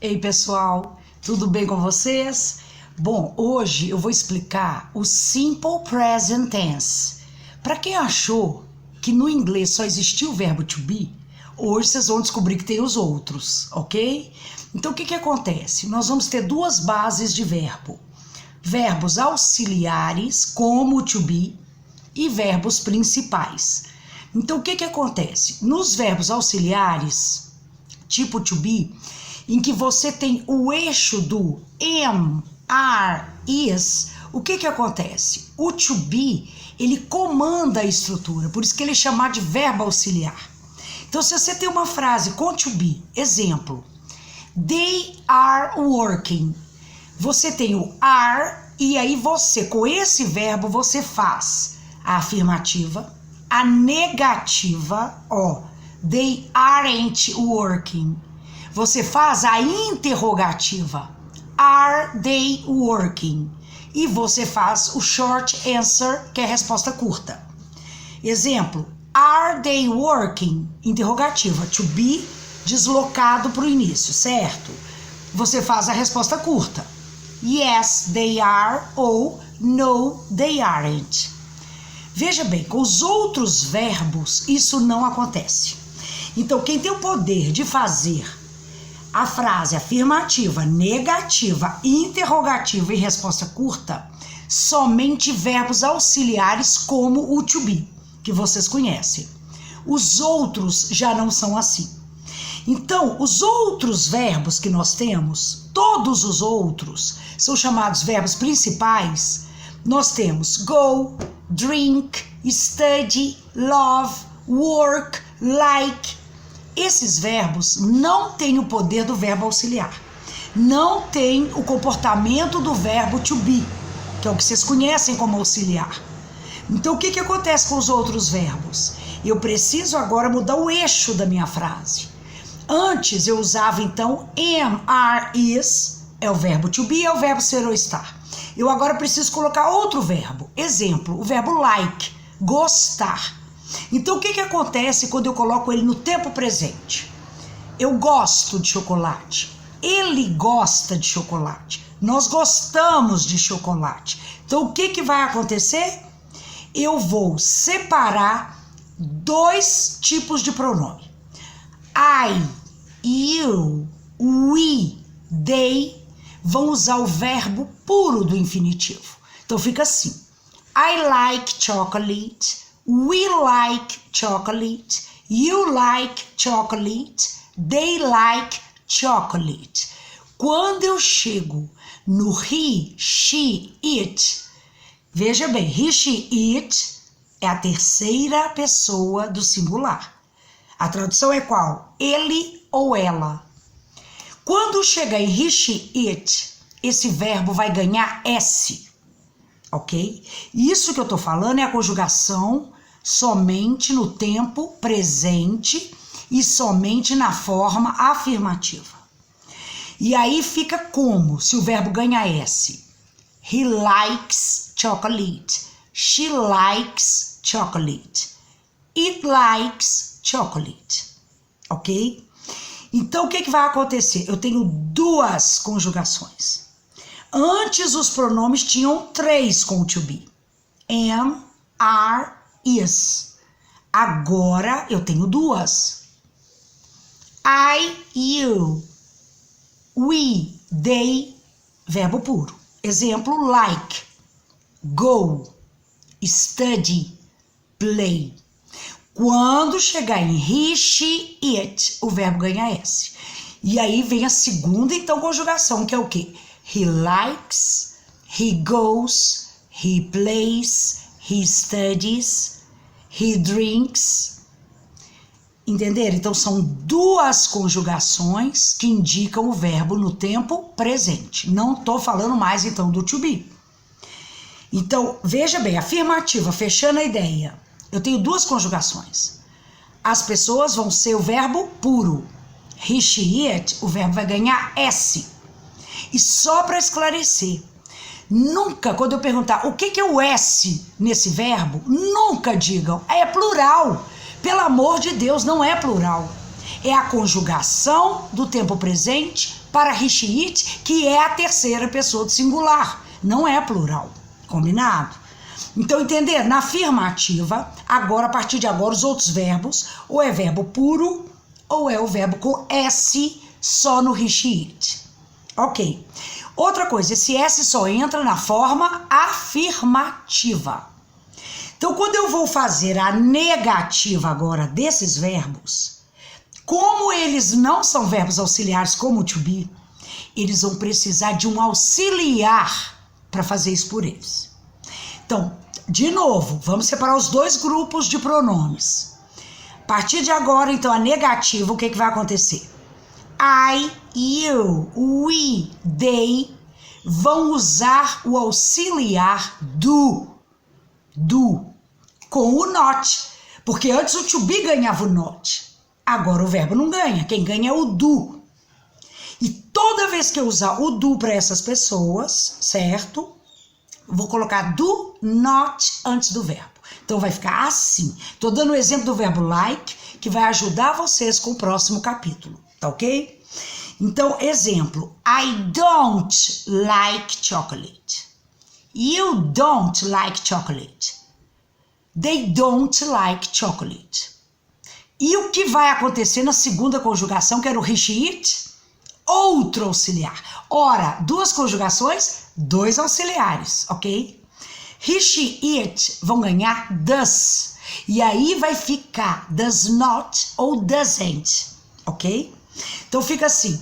Ei pessoal, tudo bem com vocês? Bom, hoje eu vou explicar o Simple Present Tense. Para quem achou que no inglês só existia o verbo to be, hoje vocês vão descobrir que tem os outros, ok? Então o que acontece? Nós vamos ter duas bases de verbo. Verbos auxiliares, como o to be, e verbos principais. Então o que acontece? Nos verbos auxiliares, tipo to be, em que você tem o eixo do am, are, is, o que acontece? O to be, ele comanda a estrutura, por isso que ele é chamado de verbo auxiliar. Então, se você tem uma frase com to be, exemplo, they are working, você tem o are, e aí você, com esse verbo, você faz a afirmativa, a negativa, they aren't working. Você faz a interrogativa, are they working? E você faz o short answer, que é a resposta curta. Exemplo, are they working? Interrogativa, to be deslocado para o início, certo? Você faz a resposta curta. Yes, they are, ou no, they aren't. Veja bem, com os outros verbos, isso não acontece. Então, quem tem o poder de fazer a frase afirmativa, negativa, interrogativa e resposta curta, somente verbos auxiliares como o to be, que vocês conhecem. Os outros já não são assim. Então, os outros verbos que nós temos, todos os outros, são chamados verbos principais. Nós temos go, drink, study, love, work, like. Esses verbos não têm o poder do verbo auxiliar. Não tem o comportamento do verbo to be, que é o que vocês conhecem como auxiliar. Então, o que acontece com os outros verbos? Eu preciso agora mudar o eixo da minha frase. Antes eu usava então am, are, is, é o verbo to be, é o verbo ser ou estar. Eu agora preciso colocar outro verbo. Exemplo, o verbo like, gostar. Então o que acontece quando eu coloco ele no tempo presente? Eu gosto de chocolate. Ele gosta de chocolate. Nós gostamos de chocolate. Então o que vai acontecer? Eu vou separar dois tipos de pronome. I, you, we, they vão usar o verbo puro do infinitivo. Então fica assim. I like chocolate. We like chocolate. You like chocolate. They like chocolate. Quando eu chego no he, she, it, veja bem, he, she, it é a terceira pessoa do singular. A tradução é qual? Ele ou ela. Quando chega em he, she, it, esse verbo vai ganhar S, ok? Isso que eu tô falando é a conjugação somente no tempo presente e somente na forma afirmativa. E aí fica como se o verbo ganha S? He likes chocolate. She likes chocolate. It likes chocolate. Ok? Então, o que vai acontecer? Eu tenho duas conjugações. Antes, os pronomes tinham três com o to be. Am, are, is. Agora, eu tenho duas. I, you, we, they, verbo puro. Exemplo, like, go, study, play. Quando chegar em he, she, it, o verbo ganha S. E aí vem a segunda, então, conjugação, que é o quê? He likes, he goes, he plays, he studies, he drinks. Entenderam? Então, são duas conjugações que indicam o verbo no tempo presente. Não estou falando mais, então, do to be. Então, veja bem, afirmativa, fechando a ideia. Eu tenho duas conjugações. As pessoas vão ser o verbo puro. He, she, it, o verbo vai ganhar S. E só para esclarecer, nunca, quando eu perguntar o que é o S nesse verbo, nunca digam, é plural. Pelo amor de Deus, não é plural. é a conjugação do tempo presente para he, she, it, que é a terceira pessoa do singular, não é plural, combinado? Então, entender? Na afirmativa, agora, a partir de agora, os outros verbos, ou é verbo puro, ou é o verbo com S só no he, she, it. Ok. Outra coisa, esse S só entra na forma afirmativa. Então, quando eu vou fazer a negativa agora desses verbos, como eles não são verbos auxiliares como o to be, eles vão precisar de um auxiliar para fazer isso por eles. Então, de novo, vamos separar os dois grupos de pronomes. A partir de agora, então, a negativa, o que vai acontecer? I, you, we, they vão usar o auxiliar do, com o not. Porque antes o to be ganhava o not. Agora o verbo não ganha, quem ganha é o do. E toda vez que eu usar o do para essas pessoas, certo? Vou colocar do not antes do verbo. Então vai ficar assim. Tô dando o exemplo do verbo like, que vai ajudar vocês com o próximo capítulo, tá ok? Então, exemplo. I don't like chocolate. You don't like chocolate. They don't like chocolate. E o que vai acontecer na segunda conjugação, que era o he, she, it? Outro auxiliar. Ora, duas conjugações, dois auxiliares, ok? He, she, it vão ganhar does. E aí vai ficar does not ou doesn't, ok? Então fica assim.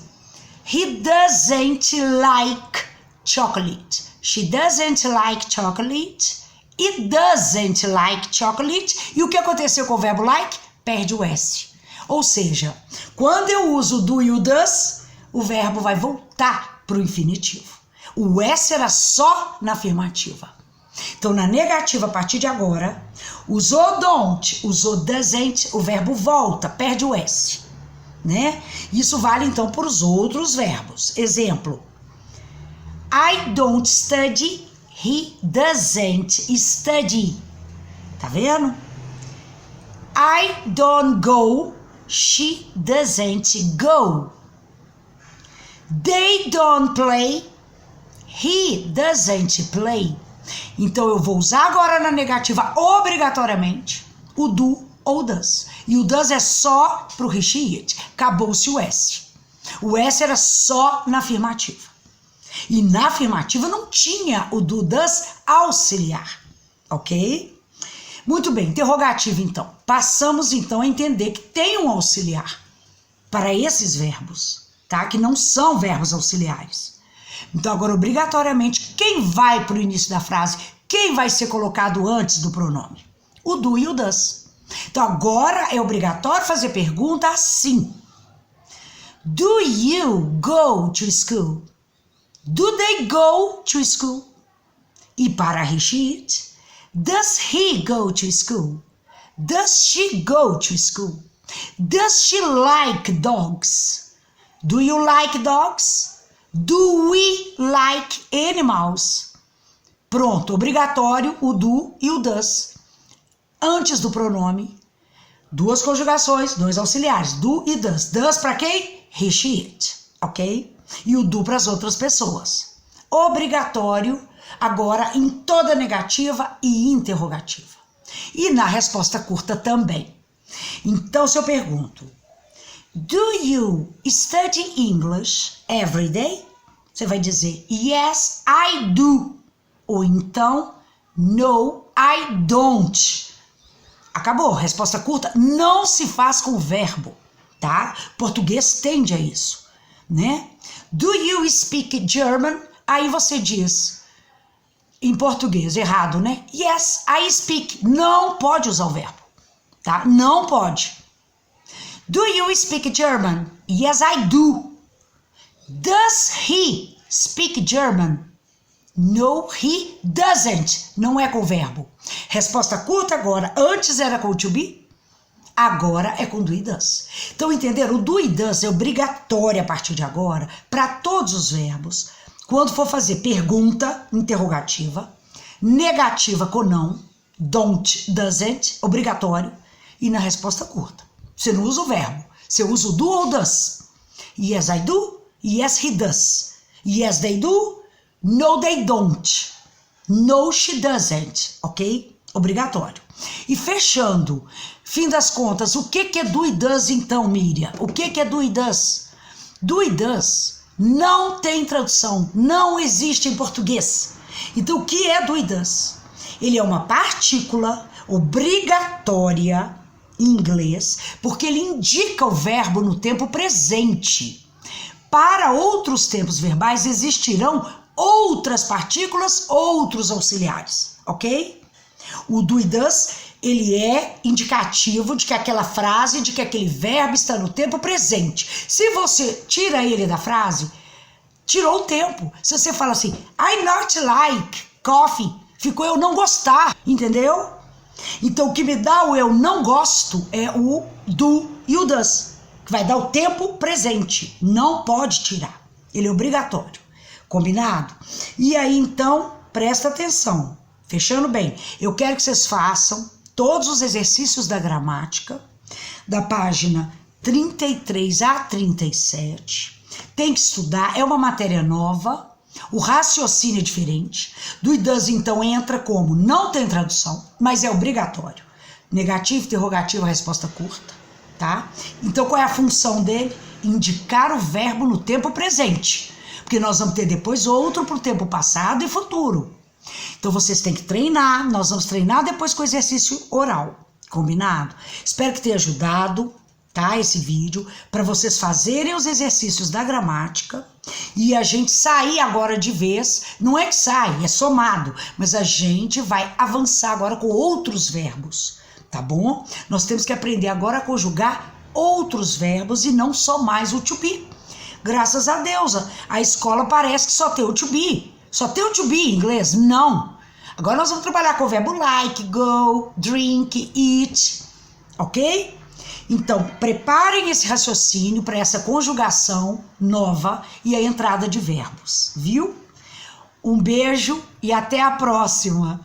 He doesn't like chocolate. She doesn't like chocolate. It doesn't like chocolate. E o que aconteceu com o verbo like? Perde o S. Ou seja, quando eu uso o do e o does, o verbo vai voltar para o infinitivo. O S era só na afirmativa. Então, na negativa, a partir de agora, usou don't, usou doesn't, o verbo volta, perde o S. Né? Isso vale, então, para os outros verbos. Exemplo. I don't study, he doesn't study. Tá vendo? I don't go, she doesn't go. They don't play, he doesn't play. Então eu vou usar agora na negativa obrigatoriamente o do ou does. E o does é só pro he, she, it. Acabou-se o S. O S era só na afirmativa. E na afirmativa não tinha o do does auxiliar. Ok? Muito bem, interrogativa então. Passamos então a entender que tem um auxiliar para esses verbos, tá? Que não são verbos auxiliares. Então agora obrigatoriamente quem vai para o início da frase, quem vai ser colocado antes do pronome? O do e o does. Então agora é obrigatório fazer pergunta assim. Do you go to school? Do they go to school? E para he, she, it, does he go to school? Does she go to school? Does she like dogs? Do you like dogs? Do we like animals? Pronto, obrigatório o do e o does. Antes do pronome, duas conjugações, dois auxiliares, do e does. Does para quem? He, she, it, ok? E o do para as outras pessoas. Obrigatório agora em toda negativa e interrogativa. E na resposta curta também. Então, se eu pergunto, do you study English every day? Você vai dizer, yes, I do. Ou então, no, I don't. Acabou. Resposta curta não se faz com o verbo, tá? Português tende a isso, né? Do you speak German? Aí você diz, em português, errado, né? Yes, I speak. Não pode usar o verbo, tá? Não pode. Do you speak German? Yes, I do. Does he speak German? No, he doesn't. Não é com o verbo. Resposta curta agora. Antes era com o to be, agora é com do e does. Então, entenderam? O do e does é obrigatório a partir de agora para todos os verbos. Quando for fazer pergunta, interrogativa, negativa com não, don't, doesn't, obrigatório, e na resposta curta. Você não usa o verbo, Você usa o do ou does. Yes, I do. Yes, he does. Yes, they do. No, they don't. No, she doesn't. Ok? Obrigatório. E fechando, fim das contas, o que é do e does então, Miriam? O que é do e does? Do e does não tem tradução, não existe em português. Então, o que é do e does? Ele é uma partícula obrigatória em inglês, porque ele indica o verbo no tempo presente. Para outros tempos verbais existirão outras partículas, outros auxiliares, ok? O do e does, ele é indicativo de que aquela frase, de que aquele verbo está no tempo presente. Se você tira ele da frase, tirou o tempo. Se você fala assim, I not like coffee, ficou eu não gostar, entendeu? Então o que me dá o eu não gosto é o do e o does, que vai dar o tempo presente. Não pode tirar, ele é obrigatório. Combinado? E aí então, presta atenção. Fechando bem, eu quero que vocês façam todos os exercícios da gramática, da página 33 a 37. Tem que estudar, é uma matéria nova, o raciocínio é diferente. Do e does, então, entra como não tem tradução, mas é obrigatório. Negativo, interrogativo, resposta curta, tá? Então, qual é a função dele? Indicar o verbo no tempo presente, porque nós vamos ter depois outro para o tempo passado e futuro. Então vocês têm que treinar, nós vamos treinar depois com o exercício oral, combinado? Espero que tenha ajudado, tá, esse vídeo, para vocês fazerem os exercícios da gramática e a gente sair agora de vez, não é que sai, é somado, mas a gente vai avançar agora com outros verbos, tá bom? Nós temos que aprender agora a conjugar outros verbos e não só mais o to be. Graças a Deus, a escola parece que só tem o to be. Só tem o to be em inglês? Não. Agora nós vamos trabalhar com o verbo like, go, drink, eat, ok? Então, preparem esse raciocínio para essa conjugação nova e a entrada de verbos, viu? Um beijo e até a próxima!